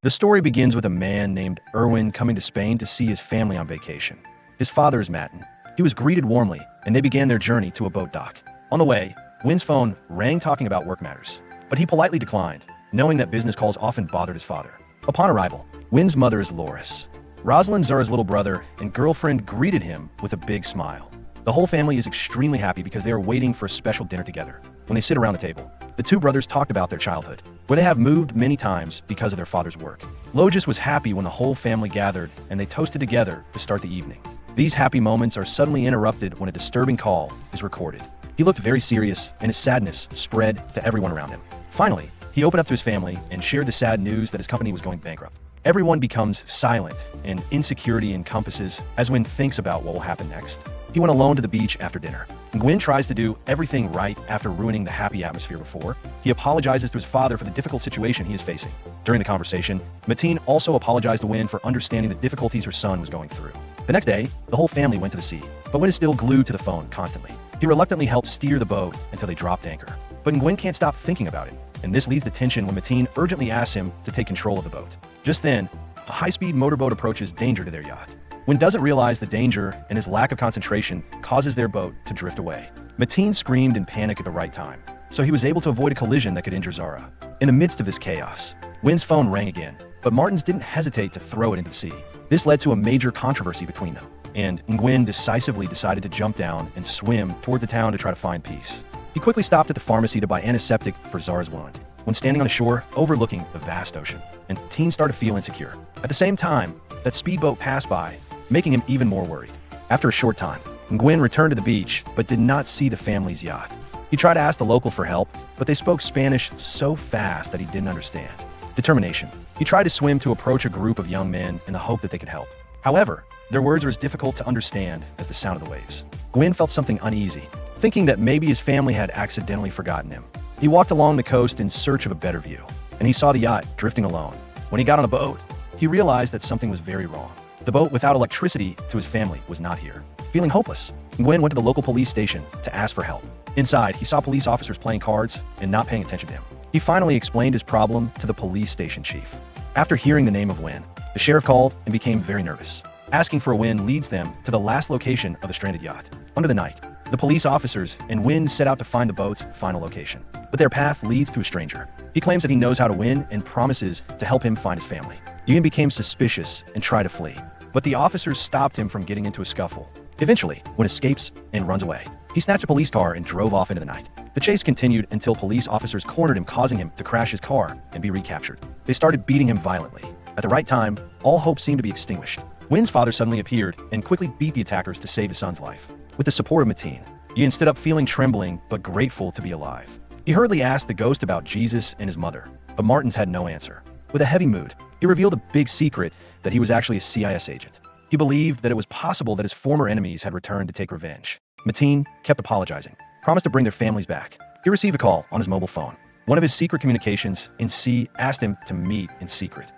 The story begins with a man named Erwin coming to Spain to see his family on vacation. His father is Matin. He was greeted warmly, and they began their journey to a boat dock. On the way, Win's phone rang talking about work matters, but he politely declined, knowing that business calls often bothered his father. Upon arrival, Win's mother is Loris. Rosalind, Zura's little brother and girlfriend, greeted him with a big smile. The whole family is extremely happy because they are waiting for a special dinner together. When they sit around the table, the two brothers talked about their childhood, where they have moved many times because of their father's work. Logis was happy when the whole family gathered and they toasted together to start the evening. These happy moments are suddenly interrupted when a disturbing call is recorded. He looked very serious, and his sadness spread to everyone around him. Finally, he opened up to his family and shared the sad news that his company was going bankrupt. Everyone becomes silent, and insecurity encompasses as Win thinks about what will happen next. He went alone to the beach after dinner. Gwyn tries to do everything right after ruining the happy atmosphere before. He apologizes to his father for the difficult situation he is facing. During the conversation, Mateen also apologized to Win for understanding the difficulties her son was going through. The next day, the whole family went to the sea, but Win is still glued to the phone constantly. He reluctantly helps steer the boat until they dropped anchor. But Gwyn can't stop thinking about it, and this leads to tension when Mateen urgently asks him to take control of the boat. Just then, a high-speed motorboat approaches danger to their yacht. Win doesn't realize the danger, and his lack of concentration causes their boat to drift away. Mateen screamed in panic at the right time, so he was able to avoid a collision that could injure Zara. In the midst of this chaos, Win's phone rang again, but Martins didn't hesitate to throw it into the sea. This led to a major controversy between them, and Nguyen decisively decided to jump down and swim toward the town to try to find peace. He quickly stopped at the pharmacy to buy antiseptic for Zara's wound. When standing on the shore, overlooking the vast ocean, and Teen started to feel insecure. At the same time, that speedboat passed by, making him even more worried. After a short time, Nguyen returned to the beach, but did not see the family's yacht. He tried to ask the local for help, but they spoke Spanish so fast that he didn't understand. Determination. He tried to swim to approach a group of young men in the hope that they could help. However, their words were as difficult to understand as the sound of the waves. Nguyen felt something uneasy, thinking that maybe his family had accidentally forgotten him. He walked along the coast in search of a better view, and he saw the yacht drifting alone. When he got on the boat, he realized that something was very wrong. The boat without electricity to his family was not here. Feeling hopeless, Nguyen went to the local police station to ask for help. Inside, he saw police officers playing cards and not paying attention to him. He finally explained his problem to the police station chief. After hearing the name of Nguyen, the sheriff called and became very nervous. Asking for a Nguyen leads them to the last location of the stranded yacht. Under the night, the police officers and Nguyen set out to find the boat's final location. But their path leads to a stranger. He claims that he knows how to win and promises to help him find his family. Nguyen became suspicious and tried to flee, but the officers stopped him from getting into a scuffle. Eventually, Nguyen escapes and runs away. He snatched a police car and drove off into the night. The chase continued until police officers cornered him, causing him to crash his car and be recaptured. They started beating him violently. At the right time, all hope seemed to be extinguished. Nguyen's father suddenly appeared and quickly beat the attackers to save his son's life. With the support of Mateen, Nguyen stood up feeling trembling but grateful to be alive. He hurriedly asked the ghost about Jesus and his mother, but Martins had no answer. With a heavy mood, he revealed a big secret that he was actually a CIS agent. He believed that it was possible that his former enemies had returned to take revenge. Mateen kept apologizing, promised to bring their families back. He received a call on his mobile phone. One of his secret communications in C asked him to meet in secret.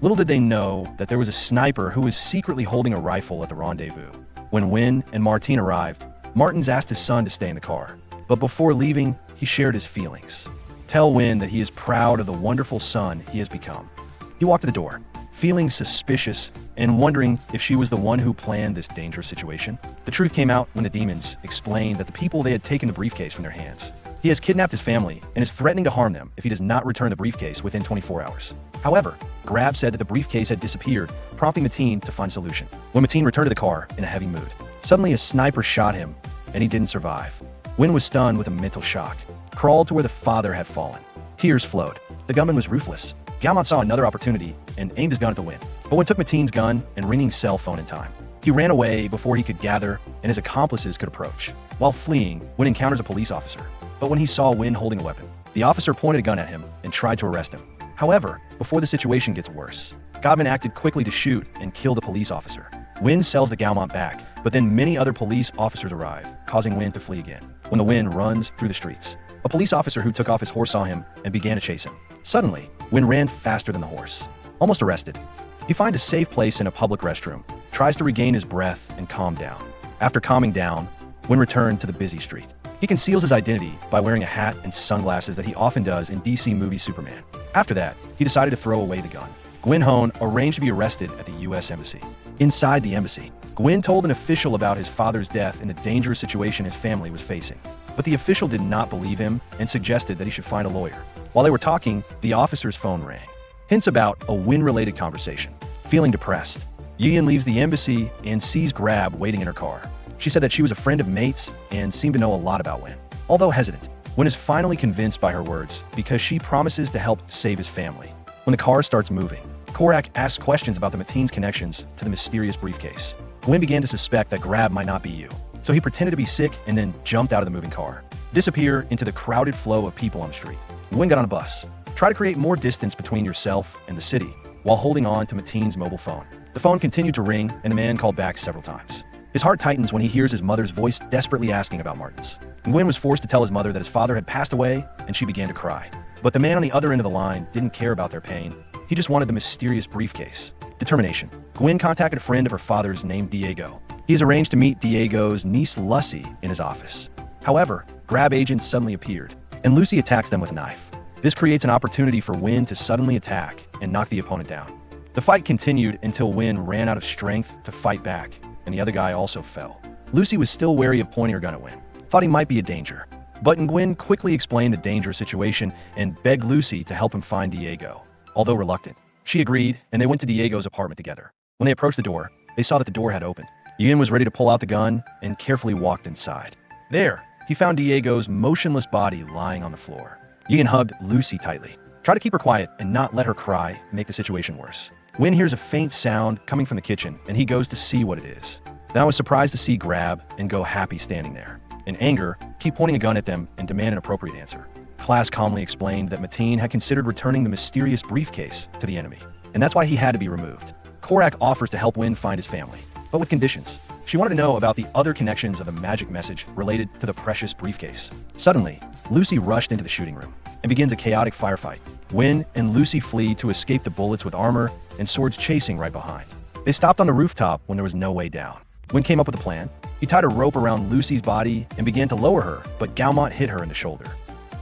Little did they know that there was a sniper who was secretly holding a rifle at the rendezvous. When Nguyen and Martine arrived, Martins asked his son to stay in the car. But before leaving, he shared his feelings. Tell Nguyen that he is proud of the wonderful son he has become. He walked to the door, feeling suspicious and wondering if she was the one who planned this dangerous situation. The truth came out when the demons explained that the people they had taken the briefcase from their hands. He has kidnapped his family and is threatening to harm them if he does not return the briefcase within 24 hours. However, Grab said that the briefcase had disappeared, prompting Mateen to find a solution. When Mateen returned to the car in a heavy mood, suddenly a sniper shot him, and he didn't survive. Nguyen was stunned with a mental shock, crawled to where the father had fallen. Tears flowed. The gunman was ruthless. Galmont saw another opportunity and aimed his gun at the Nguyen, but Nguyen took Mateen's gun and ringing cell phone in time. He ran away before he could gather and his accomplices could approach. While fleeing, Nguyen encounters a police officer, but when he saw Nguyen holding a weapon, the officer pointed a gun at him and tried to arrest him. However, before the situation gets worse, Godman acted quickly to shoot and kill the police officer. Nguyen sells the Galmont back, but then many other police officers arrive, causing Nguyen to flee again. When the Nguyen runs through the streets, a police officer who took off his horse saw him and began to chase him. Suddenly, Nguyen ran faster than the horse. Almost arrested, he finds a safe place in a public restroom tries to regain his breath and calm down. After calming down, Wynn returned to the busy street. He conceals his identity by wearing a hat and sunglasses that he often does in DC movie Superman. After that, he decided to throw away the gun. Gwyn Hone arranged to be arrested at the U.S. Embassy. Inside the embassy, Gwyn told an official about his father's death and the dangerous situation his family was facing. But the official did not believe him and suggested that he should find a lawyer. While they were talking, the officer's phone rang. Hints about a Wynn-related conversation. Feeling depressed, Yian leaves the embassy and sees Grab waiting in her car. She said that she was a friend of Mate's and seemed to know a lot about Wynn. Although hesitant, Wynn is finally convinced by her words because she promises to help save his family. When the car starts moving, Korak asks questions about the Mateen's connections to the mysterious briefcase. Wynn began to suspect that Grab might not be you, so he pretended to be sick and then jumped out of the moving car. Disappear into the crowded flow of people on the street. Wynn got on a bus. Try to create more distance between yourself and the city while holding on to Mateen's mobile phone. The phone continued to ring and the man called back several times. His heart tightens when he hears his mother's voice desperately asking about Martins. Gwyn was forced to tell his mother that his father had passed away, and she began to cry. But the man on the other end of the line didn't care about their pain. He just wanted the mysterious briefcase. Determination. Gwyn contacted a friend of her father's named Diego. He has arranged to meet Diego's niece Lucy in his office. However, Grab agents suddenly appeared, and Lucy attacks them with a knife. This creates an opportunity for Wynn to suddenly attack and knock the opponent down. The fight continued until Wynn ran out of strength to fight back, and the other guy also fell. Lucy was still wary of pointing her gun at Wynn, thought he might be a danger. But Gwyn quickly explained the dangerous situation and begged Lucy to help him find Diego. Although reluctant, she agreed, and they went to Diego's apartment together. When they approached the door, they saw that the door had opened. Ian was ready to pull out the gun and carefully walked inside. There, he found Diego's motionless body lying on the floor. Ian hugged Lucy tightly. Try to keep her quiet and not let her cry make the situation worse. Wynn hears a faint sound coming from the kitchen, and he goes to see what it is. Then I was surprised to see Grab and Go Happy standing there. In anger, keep pointing a gun at them and demand an appropriate answer. Class calmly explained that Mateen had considered returning the mysterious briefcase to the enemy, and that's why he had to be removed. Korak offers to help Wynn find his family, but with conditions. She wanted to know about the other connections of the magic message related to the precious briefcase. Suddenly, Lucy rushed into the shooting room and begins a chaotic firefight. Wynn and Lucy flee to escape the bullets with armor and swords chasing right behind. They stopped on the rooftop when there was no way down. Wynn came up with a plan. He tied a rope around Lucy's body and began to lower her, but Gaumont hit her in the shoulder.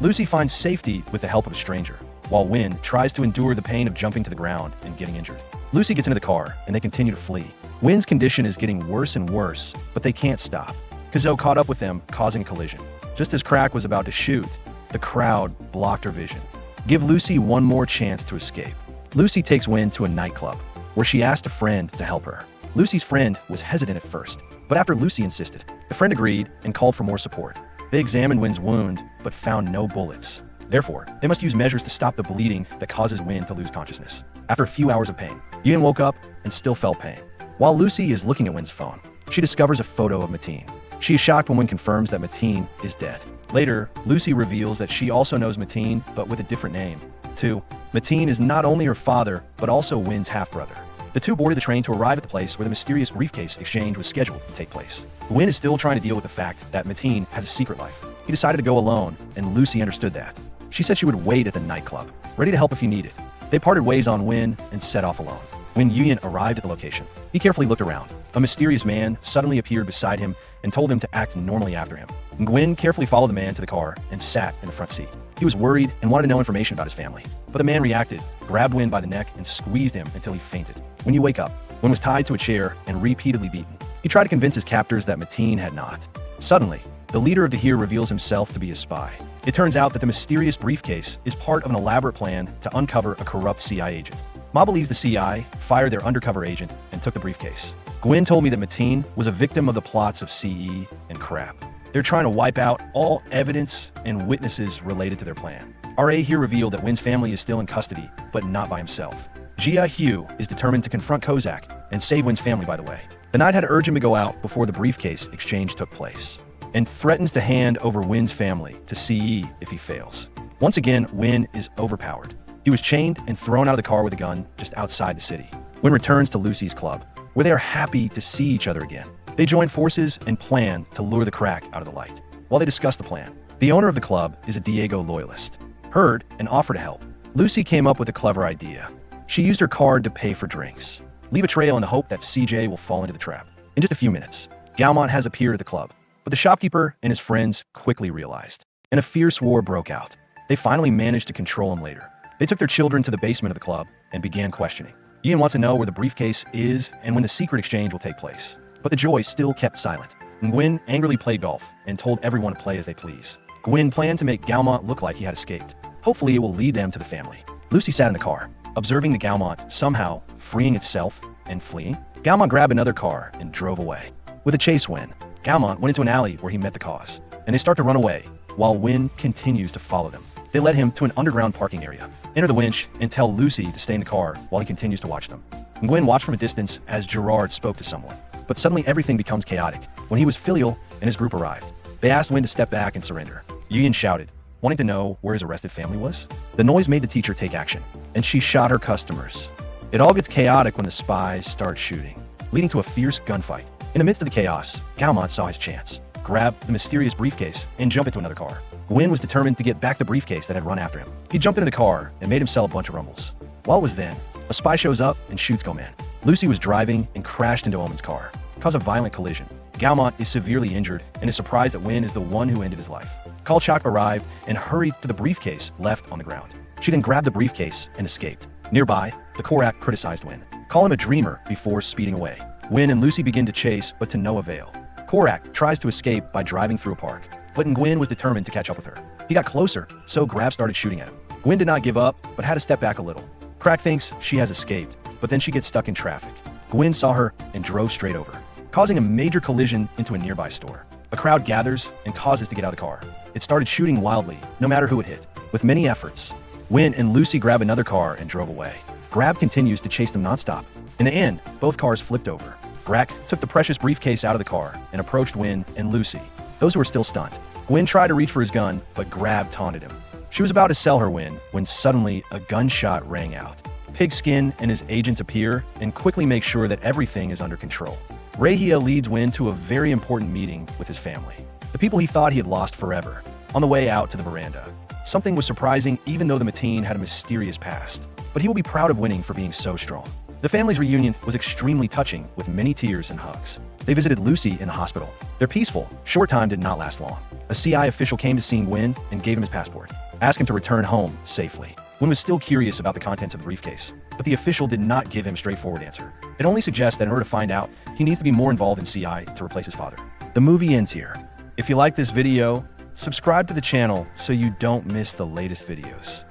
Lucy finds safety with the help of a stranger, while Wynn tries to endure the pain of jumping to the ground and getting injured. Lucy gets into the car, and they continue to flee. Wynn's condition is getting worse and worse, but they can't stop. Kazo caught up with them, causing a collision. Just as Crack was about to shoot, the crowd blocked her vision. Give Lucy one more chance to escape. Lucy takes Wynn to a nightclub, where she asked a friend to help her. Lucy's friend was hesitant at first, but after Lucy insisted, the friend agreed and called for more support. They examined Wynn's wound, but found no bullets. Therefore, they must use measures to stop the bleeding that causes Wynn to lose consciousness. After a few hours of pain, Ian woke up and still felt pain. While Lucy is looking at Wynn's phone, she discovers a photo of Mateen. She is shocked when Wynn confirms that Mateen is dead. Later, Lucy reveals that she also knows Mateen, but with a different name. 2. Mateen is not only her father, but also Wynn's half-brother. The two boarded the train to arrive at the place where the mysterious briefcase exchange was scheduled to take place. Wynn is still trying to deal with the fact that Mateen has a secret life. He decided to go alone, and Lucy understood that. She said she would wait at the nightclub, ready to help if he needed. They parted ways on Wynn and set off alone. When Yuyan arrived at the location, he carefully looked around. A mysterious man suddenly appeared beside him and told him to act normally after him. Gwyn carefully followed the man to the car and sat in the front seat. He was worried and wanted to know information about his family. But the man reacted, grabbed Wynn by the neck and squeezed him until he fainted. When you wake up, Wynn was tied to a chair and repeatedly beaten. He tried to convince his captors that Mateen had not. Suddenly, the leader of Dahir reveals himself to be a spy. It turns out that the mysterious briefcase is part of an elaborate plan to uncover a corrupt CI agent. Ma believes the CI fired their undercover agent and took the briefcase. Gwyn told me that Mateen was a victim of the plots of CE and Crap. They're trying to wipe out all evidence and witnesses related to their plan. RA here revealed that Wynn's family is still in custody, but not by himself. Jia Hugh is determined to confront Kozak and save Wynn's family, by the way. The Knight had to urge him to go out before the briefcase exchange took place, and threatens to hand over Wynn's family to CE if he fails. Once again, Wynn is overpowered. He was chained and thrown out of the car with a gun just outside the city. Wynn returns to Lucy's club, where they are happy to see each other again. They join forces and plan to lure the Crack out of the light. While they discuss the plan, the owner of the club is a Diego loyalist. Heard and offered to help. Lucy came up with a clever idea. She used her card to pay for drinks. leave a trail in the hope that CJ will fall into the trap. In just a few minutes, Galmont has appeared at the club, but the shopkeeper and his friends quickly realized, and a fierce war broke out. They finally managed to control him later. They took their children to the basement of the club and began questioning. Ian wants to know where the briefcase is and when the secret exchange will take place. But the Joys still kept silent. And Gwen angrily played golf and told everyone to play as they please. Gwen planned to make Galmont look like he had escaped. Hopefully it will lead them to the family. Lucy sat in the car, observing the Galmont somehow freeing itself and fleeing. Galmont grabbed another car and drove away. With a chase win, Galmont went into an alley where he met the cause, and they start to run away, while Wynn continues to follow them. They led him to an underground parking area, enter the winch, and tell Lucy to stay in the car while he continues to watch them. Gwen watched from a distance as Gerard spoke to someone, but suddenly everything becomes chaotic when he was filial and his group arrived. They asked Wynn to step back and surrender. Ian shouted, wanting to know where his arrested family was. The noise made the teacher take action, and she shot her customers. It all gets chaotic when the spies start shooting, leading to a fierce gunfight. In the midst of the chaos, Galmont saw his chance, grabbed the mysterious briefcase, and jumped into another car. Gwen was determined to get back the briefcase that had run after him. He jumped into the car and made him sell a bunch of rumbles. While it was then, a spy shows up and shoots Goman. Lucy was driving and crashed into Omen's car, causing a violent collision. Galmont is severely injured and is surprised that Wynn is the one who ended his life. Kolchak arrived and hurried to the briefcase left on the ground. She then grabbed the briefcase and escaped. Nearby, the Korak criticized Wynn, calling him a dreamer before speeding away. Wynn and Lucy begin to chase, but to no avail. Korak tries to escape by driving through a park, but Gwen was determined to catch up with her. He got closer, so Grab started shooting at him. Gwen did not give up, but had to step back a little. Crack thinks she has escaped, but then she gets stuck in traffic. Gwen saw her and drove straight over, causing a major collision into a nearby store. A crowd gathers and causes to get out of the car. It started shooting wildly, no matter who it hit. With many efforts, Wynn and Lucy grab another car and drove away. Grab continues to chase them nonstop. In the end, both cars flipped over. Grack took the precious briefcase out of the car and approached Wynn and Lucy, those who were still stunned. Wynn tried to reach for his gun, but Grab taunted him. She was about to sell her win when suddenly a gunshot rang out. Pigskin and his agents appear and quickly make sure that everything is under control. Rahia leads Wynn to a very important meeting with his family, the people he thought he had lost forever. On the way out to the veranda, something was surprising even though the Mateen had a mysterious past, but he will be proud of winning for being so strong. The family's reunion was extremely touching with many tears and hugs. They visited Lucy in the hospital. Their peaceful, short time did not last long. A CI official came to see Wynn and gave him his passport, asked him to return home safely. Wynn was still curious about the contents of the briefcase, but the official did not give him a straightforward answer. It only suggests that in order to find out, he needs to be more involved in CI to replace his father. The movie ends here. If you like this video, subscribe to the channel so you don't miss the latest videos.